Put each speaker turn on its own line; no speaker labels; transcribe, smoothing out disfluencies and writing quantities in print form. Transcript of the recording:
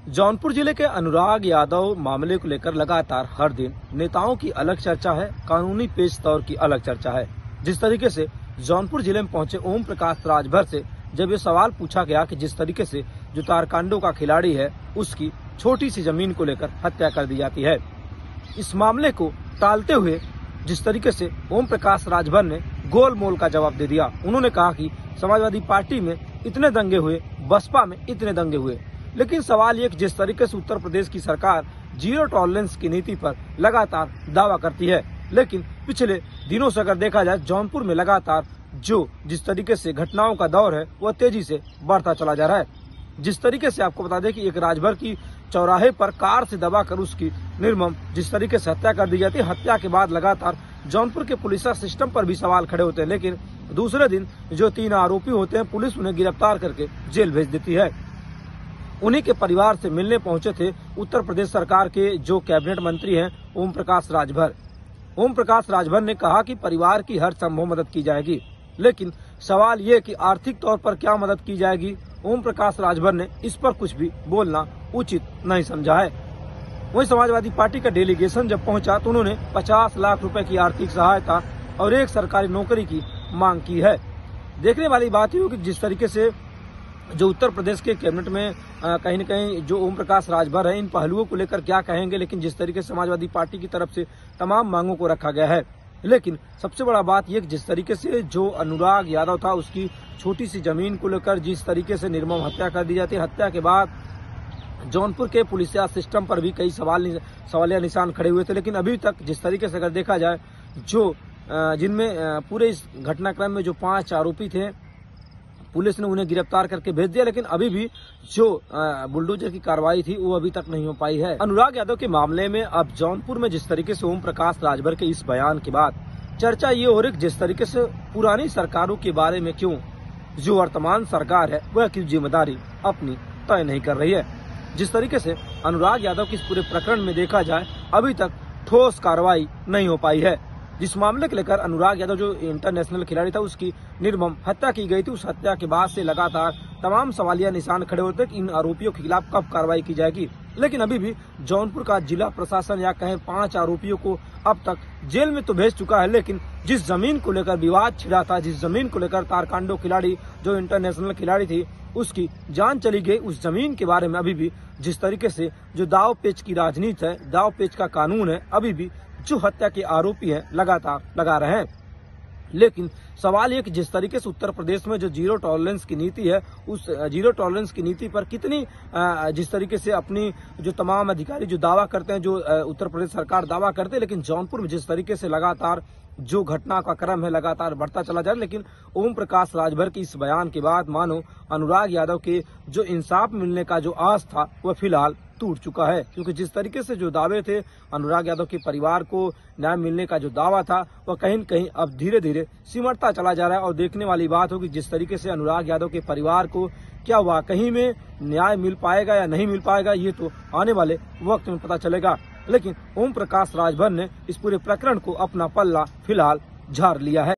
जौनपुर जिले के अनुराग यादव मामले को लेकर लगातार हर दिन नेताओं की अलग चर्चा है, कानूनी पेश तौर की अलग चर्चा है। जिस तरीके से जौनपुर जिले में पहुंचे ओम प्रकाश राजभर से जब ये सवाल पूछा गया कि जिस तरीके से जो तारकांडो का खिलाड़ी है उसकी छोटी सी जमीन को लेकर हत्या कर दी जाती है, इस मामले को टालते हुए जिस तरीके से ओम प्रकाश राजभर ने गोलमोल का जवाब दे दिया। उन्होंने कहा कि समाजवादी पार्टी में इतने दंगे हुए, बसपा में इतने दंगे हुए, लेकिन सवाल ये कि जिस तरीके से उत्तर प्रदेश की सरकार जीरो टॉलरेंस की नीति पर लगातार दावा करती है, लेकिन पिछले दिनों से अगर देखा जाए जौनपुर में लगातार जिस तरीके से घटनाओं का दौर है वह तेजी से बढ़ता चला जा रहा है। जिस तरीके से आपको बता दें कि एक राजभर की चौराहे पर कार से दबाकर उसकी निर्मम जिस तरीके से हत्या कर दी जाती है, हत्या के बाद लगातार जौनपुर के पुलिस सिस्टम पर भी सवाल खड़े होते हैं, लेकिन दूसरे दिन जो 3 आरोपी होते हैं पुलिस उन्हें गिरफ्तार करके जेल भेज देती है। उन्हीं के परिवार से मिलने पहुंचे थे उत्तर प्रदेश सरकार के जो कैबिनेट मंत्री हैं ओम प्रकाश राजभर। ओम प्रकाश राजभर ने कहा कि परिवार की हर संभव मदद की जाएगी, लेकिन सवाल ये कि आर्थिक तौर पर क्या मदद की जाएगी, ओम प्रकाश राजभर ने इस पर कुछ भी बोलना उचित नहीं समझा है। वहीं समाजवादी पार्टी का डेलीगेशन जब पहुंचा तो उन्होंने 50 लाख रुपए की आर्थिक सहायता और एक सरकारी नौकरी की मांग की है। देखने वाली बात ये होगी जिस तरीके से जो उत्तर प्रदेश के कैबिनेट में कहीं न कहीं जो ओम प्रकाश राजभर है इन पहलुओं को लेकर क्या कहेंगे, लेकिन जिस तरीके से समाजवादी पार्टी की तरफ से तमाम मांगों को रखा गया है, लेकिन सबसे बड़ा बात यह जिस तरीके से जो अनुराग यादव था उसकी छोटी सी जमीन को लेकर जिस तरीके से निर्मम हत्या कर दी जाती है, हत्या के बाद जौनपुर के पुलिसिया सिस्टम पर भी कई सवालिया निशान खड़े हुए थे, लेकिन अभी तक जिस तरीके से अगर देखा जाए जिनमें पूरे इस घटनाक्रम में जो 5 आरोपी थे पुलिस ने उन्हें गिरफ्तार करके भेज दिया, लेकिन अभी भी जो बुलडोजर की कार्रवाई थी वो अभी तक नहीं हो पाई है। अनुराग यादव के मामले में अब जौनपुर में जिस तरीके से ओम प्रकाश राजभर के इस बयान के बाद चर्चा ये हो रही जिस तरीके से पुरानी सरकारों के बारे में क्यों जो वर्तमान सरकार है वह क्यों जिम्मेदारी अपनी तय नहीं कर रही है। जिस तरीके से अनुराग यादव के इस पूरे प्रकरण में देखा जाए अभी तक ठोस कार्रवाई नहीं हो पाई है। जिस मामले को लेकर अनुराग यादव जो इंटरनेशनल खिलाड़ी था उसकी निर्मम हत्या की गई थी, उस हत्या के बाद से लगातार तमाम सवालिया निशान खड़े होते कि इन आरोपियों के खिलाफ कब कार्रवाई की जाएगी, लेकिन अभी भी जौनपुर का जिला प्रशासन या कहें 5 आरोपियों को अब तक जेल में तो भेज चुका है, लेकिन जिस जमीन को लेकर विवाद छिड़ा था, जिस जमीन को लेकर तारकांडो खिलाड़ी जो इंटरनेशनल खिलाड़ी थी उसकी जान चली गई, उस जमीन के बारे में अभी भी जिस तरीके से जो दाव पेच की राजनीति है, दाव पेच का कानून है, अभी भी जो हत्या के आरोपी हैं लगातार लगा रहे हैं। लेकिन सवाल ये कि जिस तरीके से उत्तर प्रदेश में जो जीरो टॉलरेंस की नीति है उस जीरो टॉलरेंस की नीति पर कितनी जिस तरीके से अपनी जो तमाम अधिकारी जो दावा करते हैं, जो उत्तर प्रदेश सरकार दावा करते हैं, लेकिन जौनपुर में जिस तरीके से लगातार जो घटना का क्रम है लगातार बढ़ता चला जा रहा है, लेकिन ओम प्रकाश राजभर के इस बयान के बाद मानो अनुराग यादव के जो इंसाफ मिलने का जो आस था वह फिलहाल टूट चुका है, क्योंकि जिस तरीके से जो दावे थे अनुराग यादव के परिवार को न्याय मिलने का जो दावा था वह कहीं न कहीं अब धीरे धीरे सिमटता चला जा रहा है। और देखने वाली बात होगी जिस तरीके से अनुराग यादव के परिवार को क्या वाकई में न्याय मिल पाएगा या नहीं मिल पाएगा, ये तो आने वाले वक्त में पता चलेगा। लेकिन ओम प्रकाश राजभर ने इस पूरे प्रकरण को अपना पल्ला फिलहाल झाड़ लिया है।